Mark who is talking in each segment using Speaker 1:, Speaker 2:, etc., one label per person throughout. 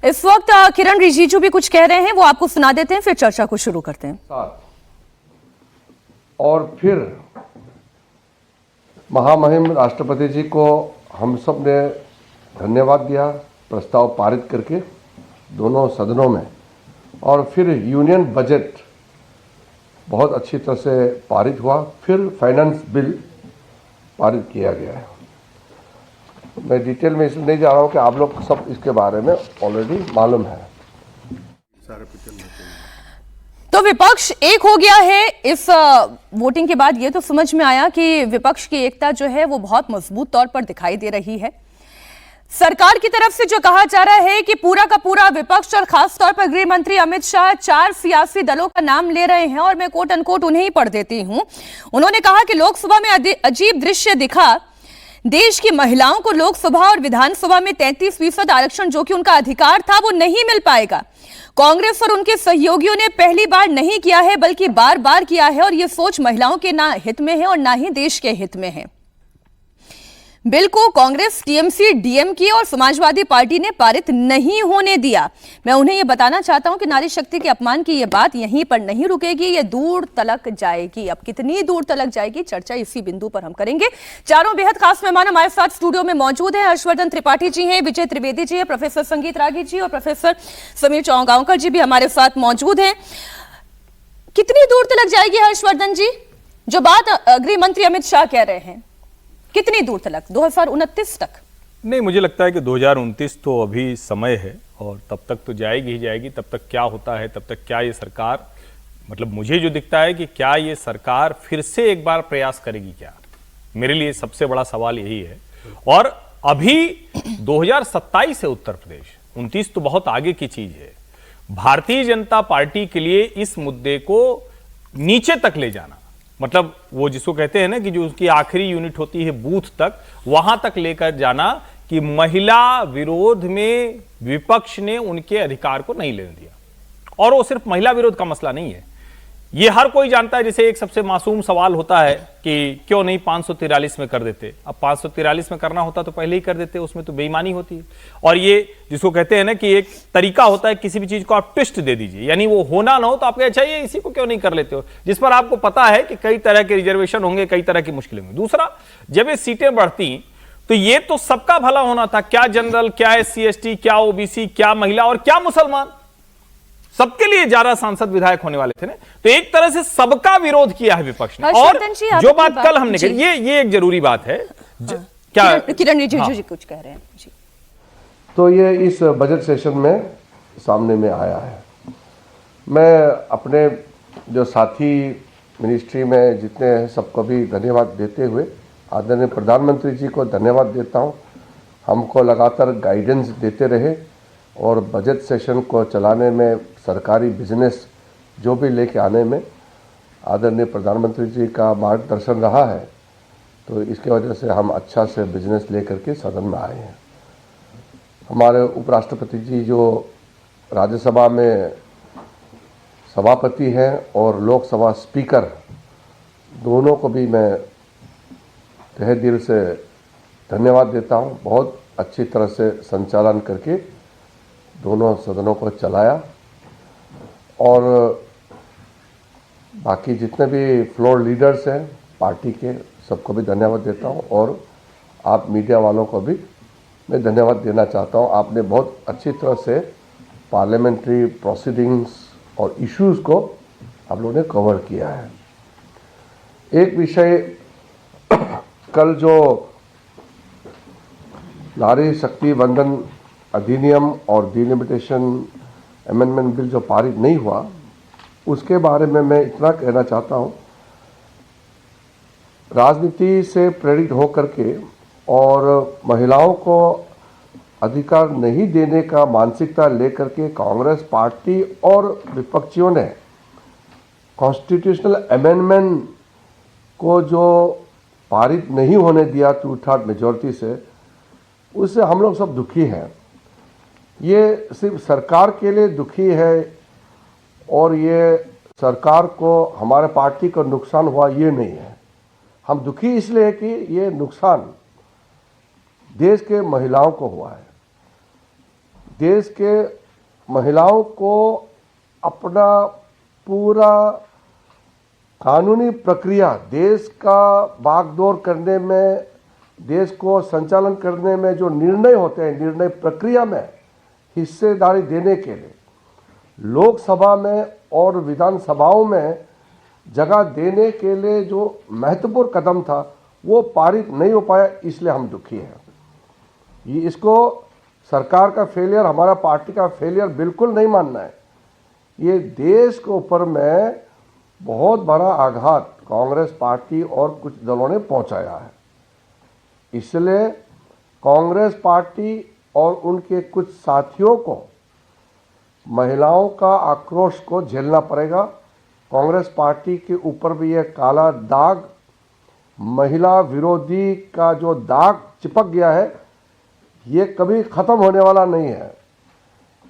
Speaker 1: इस वक्त किरण रिजिजू भी कुछ कह रहे हैं, वो आपको सुना देते हैं, फिर चर्चा को शुरू करते हैं।
Speaker 2: और फिर महामहिम राष्ट्रपति जी को हम सब ने धन्यवाद दिया प्रस्ताव पारित करके दोनों सदनों में, और फिर यूनियन बजट बहुत अच्छी तरह से पारित हुआ, फिर फाइनेंस बिल पारित किया गया है। मैं डिटेल में इसलिए नहीं जा रहा हूं कि आप लोग सब इसके बारे में ऑलरेडी मालूम है।
Speaker 1: तो विपक्ष एक हो गया है। इस वोटिंग के बाद ये तो समझ में आया कि विपक्ष की एकता जो है वो बहुत मजबूत तौर पर दिखाई दे रही है। सरकार की तरफ से जो कहा जा रहा है कि पूरा का पूरा विपक्ष और खासतौर पर गृह मंत्री अमित शाह 4 सियासी दलों का नाम ले रहे हैं, और मैं कोट अनकोट उन्हें ही पढ़ देती हूं। उन्होंने कहा कि लोकसभा में अजीब दृश्य दिखा, देश की महिलाओं को लोकसभा और विधानसभा में 33% आरक्षण जो कि उनका अधिकार था वो नहीं मिल पाएगा। कांग्रेस और उनके सहयोगियों ने पहली बार नहीं किया है बल्कि बार बार किया है, और यह सोच महिलाओं के ना हित में है और ना ही देश के हित में है। बिल को कांग्रेस, टीएमसी, डीएमके और समाजवादी पार्टी ने पारित नहीं होने दिया। मैं उन्हें यह बताना चाहता हूं कि नारी शक्ति के अपमान की यह बात यहीं पर नहीं रुकेगी, यह दूर तलक जाएगी। अब कितनी दूर तलक जाएगी, चर्चा इसी बिंदु पर हम करेंगे। चारों बेहद खास मेहमान हमारे साथ स्टूडियो में मौजूद हैं। हर्षवर्धन त्रिपाठी जी हैं, विजय त्रिवेदी जी हैं, प्रोफेसर संगीत रागी जी और प्रोफेसर समीर चौगांवकर जी भी हमारे साथ मौजूद हैं। कितनी दूर तलक जाएगी हर्षवर्धन जी जो बात गृह मंत्री अमित शाह कह रहे हैं, कितनी दूर तक? 2029 तक?
Speaker 3: नहीं, मुझे लगता है कि 2029 तो अभी समय है, और तब तक तो जाएगी ही जाएगी। तब तक क्या होता है, तब तक क्या ये सरकार, मतलब मुझे जो दिखता है कि क्या ये सरकार फिर से एक बार प्रयास करेगी क्या, मेरे लिए सबसे बड़ा सवाल यही है। और अभी 2027 है उत्तर प्रदेश, 29 तो बहुत आगे की चीज है। भारतीय जनता पार्टी के लिए इस मुद्दे को नीचे तक ले जाना, मतलब वो जिसको कहते हैं ना कि जो उसकी आखिरी यूनिट होती है बूथ तक, वहां तक लेकर जाना कि महिला विरोध में विपक्ष ने उनके अधिकार को नहीं लेने दिया। और वो सिर्फ महिला विरोध का मसला नहीं है, ये हर कोई जानता है। जैसे एक सबसे मासूम सवाल होता है कि क्यों नहीं 543 में कर देते। अब 543 में करना होता तो पहले ही कर देते, उसमें तो बेईमानी होती है। और ये जिसको कहते हैं ना कि एक तरीका होता है, किसी भी चीज को आप ट्विस्ट दे दीजिए, यानी वो होना ना हो तो आप अच्छा ये इसी को क्यों नहीं कर लेते हो, जिस पर आपको पता है कि कई तरह के रिजर्वेशन होंगे, कई तरह की मुश्किलें होंगी। दूसरा, जब ये सीटें बढ़ती तो ये तो सबका भला होना था, क्या जनरल, क्या SC ST, क्या OBC, क्या महिला और क्या मुसलमान, सबके लिए ज्यादा सांसद विधायक होने वाले थे ना। तो एक तरह से सबका विरोध किया है विपक्ष ने। और जो बात कल हमने कही, ये एक जरूरी बात है। क्या
Speaker 1: किरण रिजिजू जी कुछ कह रहे हैं जी?
Speaker 2: तो ये इस बजट सेशन में सामने में आया है। मैं अपने जो साथी मिनिस्ट्री में जितने हैं सबको भी धन्यवाद देते हुए आदरणीय प्रधानमंत्री जी को धन्यवाद देता हूं। हमको लगातार गाइडेंस देते रहे और बजट सेशन को चलाने में, सरकारी बिजनेस जो भी लेके आने में आदरणीय प्रधानमंत्री जी का मार्गदर्शन रहा है। तो इसके वजह से हम अच्छा से बिजनेस लेकर के सदन में आए हैं। हमारे उपराष्ट्रपति जी जो राज्यसभा में सभापति हैं और लोकसभा स्पीकर, दोनों को भी मैं तहे दिल से धन्यवाद देता हूं। बहुत अच्छी तरह से संचालन करके दोनों सदनों को चलाया, और बाकी जितने भी फ्लोर लीडर्स हैं पार्टी के, सबको भी धन्यवाद देता हूं। और आप मीडिया वालों को भी मैं धन्यवाद देना चाहता हूं। आपने बहुत अच्छी तरह से पार्लियामेंट्री प्रोसीडिंग्स और इश्यूज़ को आप लोगों ने कवर किया है। एक विषय, कल जो नारी शक्ति वंदन अधिनियम और डिलिमिटेशन अमेंडमेंट बिल जो पारित नहीं हुआ, उसके बारे में मैं इतना कहना चाहता हूं, राजनीति से प्रेरित होकर के और महिलाओं को अधिकार नहीं देने का मानसिकता लेकर के कांग्रेस पार्टी और विपक्षियों ने कॉन्स्टिट्यूशनल अमेंडमेंट को जो पारित नहीं होने दिया 2/3 मेजॉरिटी से, उससे हम लोग सब दुखी हैं। ये सिर्फ सरकार के लिए दुखी है, और ये सरकार को, हमारे पार्टी को नुकसान हुआ ये नहीं है। हम दुखी इसलिए है कि ये नुकसान देश के महिलाओं को हुआ है। देश के महिलाओं को अपना पूरा कानूनी प्रक्रिया, देश का बागडोर करने में, देश को संचालन करने में जो निर्णय होते हैं, निर्णय प्रक्रिया में हिस्सेदारी देने के लिए लोकसभा में और विधानसभाओं में जगह देने के लिए जो महत्वपूर्ण कदम था वो पारित नहीं हो पाया, इसलिए हम दुखी हैं। ये इसको सरकार का फेलियर, हमारा पार्टी का फेलियर बिल्कुल नहीं मानना है। ये देश के ऊपर में बहुत बड़ा आघात कांग्रेस पार्टी और कुछ दलों ने पहुंचाया है। इसलिए कांग्रेस पार्टी और उनके कुछ साथियों को महिलाओं का आक्रोश को झेलना पड़ेगा। कांग्रेस पार्टी के ऊपर भी यह काला दाग, महिला विरोधी का जो दाग चिपक गया है, ये कभी खत्म होने वाला नहीं है।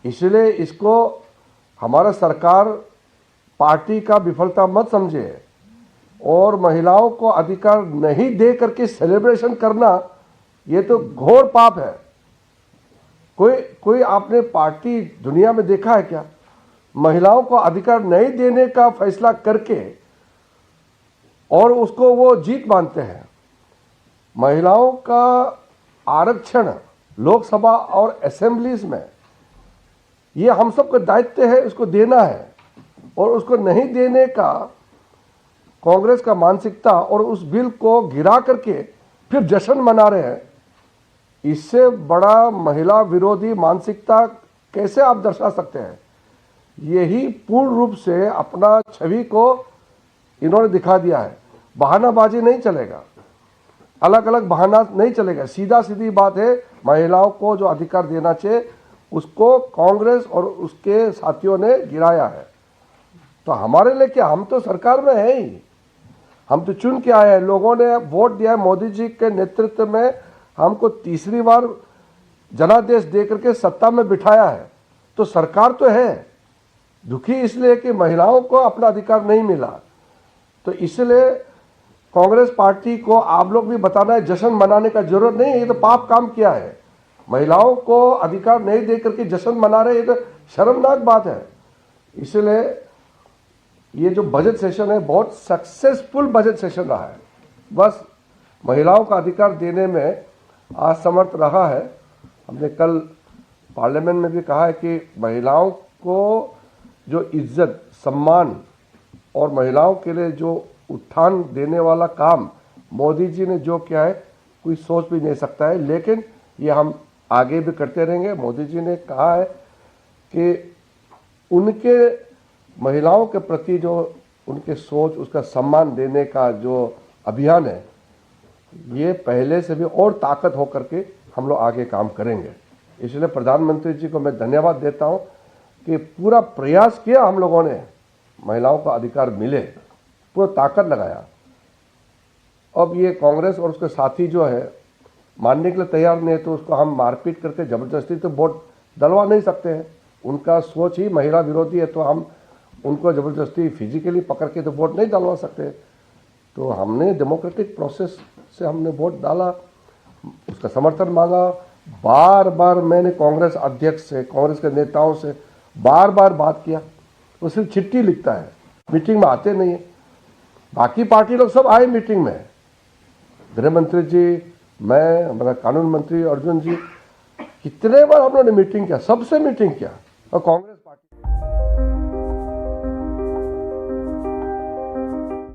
Speaker 2: इसलिए इसको हमारा सरकार पार्टी का विफलता मत समझे और महिलाओं को अधिकार नहीं दे करके सेलिब्रेशन करना ये तो घोर पाप है। कोई आपने पार्टी दुनिया में देखा है क्या? महिलाओं को अधिकार नहीं देने का फैसला करके और उसको वो जीत मानते हैं। महिलाओं का आरक्षण लोकसभा और असेंबलीज में ये हम सबका दायित्व है, उसको देना है। और उसको नहीं देने का कांग्रेस का मानसिकता और उस बिल को गिरा करके फिर जश्न मना रहे हैं, इससे बड़ा महिला विरोधी मानसिकता कैसे आप दर्शा सकते हैं? यही पूर्ण रूप से अपना छवि को इन्होंने दिखा दिया है। बहानाबाजी नहीं चलेगा, अलग अलग बहाना नहीं चलेगा। सीधा सीधी बात है, महिलाओं को जो अधिकार देना चाहिए उसको कांग्रेस और उसके साथियों ने गिराया है। तो हमारे लिए क्या, हम तो सरकार में है ही, हम तो चुन के आए हैं, लोगों ने वोट दिया है। मोदी जी के नेतृत्व में हमको तीसरी बार जनादेश देकर के सत्ता में बिठाया है, तो सरकार तो है। दुखी इसलिए कि महिलाओं को अपना अधिकार नहीं मिला। तो इसलिए कांग्रेस पार्टी को आप लोग भी बताना है, जश्न मनाने का जरूरत नहीं है, ये तो पाप काम किया है। महिलाओं को अधिकार नहीं दे करके जश्न मना रहे, ये तो शर्मनाक बात है। इसलिए ये जो बजट सेशन है बहुत सक्सेसफुल बजट सेशन रहा है। बस महिलाओं का अधिकार देने में असमर्थ रहा है। हमने कल पार्लियामेंट में भी कहा है कि महिलाओं को जो इज्जत, सम्मान और महिलाओं के लिए जो उत्थान देने वाला काम मोदी जी ने जो किया है कोई सोच भी नहीं सकता है। लेकिन ये हम आगे भी करते रहेंगे। मोदी जी ने कहा है कि उनके महिलाओं के प्रति जो उनके सोच, उसका सम्मान देने का जो अभियान है, ये पहले से भी और ताकत हो करके हम लोग आगे काम करेंगे। इसलिए प्रधानमंत्री जी को मैं धन्यवाद देता हूं कि पूरा प्रयास किया हम लोगों ने, महिलाओं का अधिकार मिले, पूरा ताकत लगाया। अब ये कांग्रेस और उसके साथी जो है मानने के लिए तैयार नहीं है, तो उसको हम मारपीट करके जबरदस्ती तो वोट डलवा नहीं सकते हैं। उनका सोच ही महिला विरोधी है, तो हम उनको जबरदस्ती फिजिकली पकड़ के तो वोट नहीं डलवा सकते। तो हमने डेमोक्रेटिक प्रोसेस से हमने वोट डाला, उसका समर्थन मांगा। बार बार मैंने कांग्रेस अध्यक्ष से, कांग्रेस के नेताओं से बार बार बात किया। वो सिर्फ चिट्ठी लिखता है, मीटिंग में आते नहीं है। बाकी पार्टी लोग सब आए मीटिंग में, गृह मंत्री जी, मैं, हमारा कानून मंत्री अर्जुन जी, कितने बार हम लोगों ने मीटिंग किया, सबसे मीटिंग किया। और कांग्रेस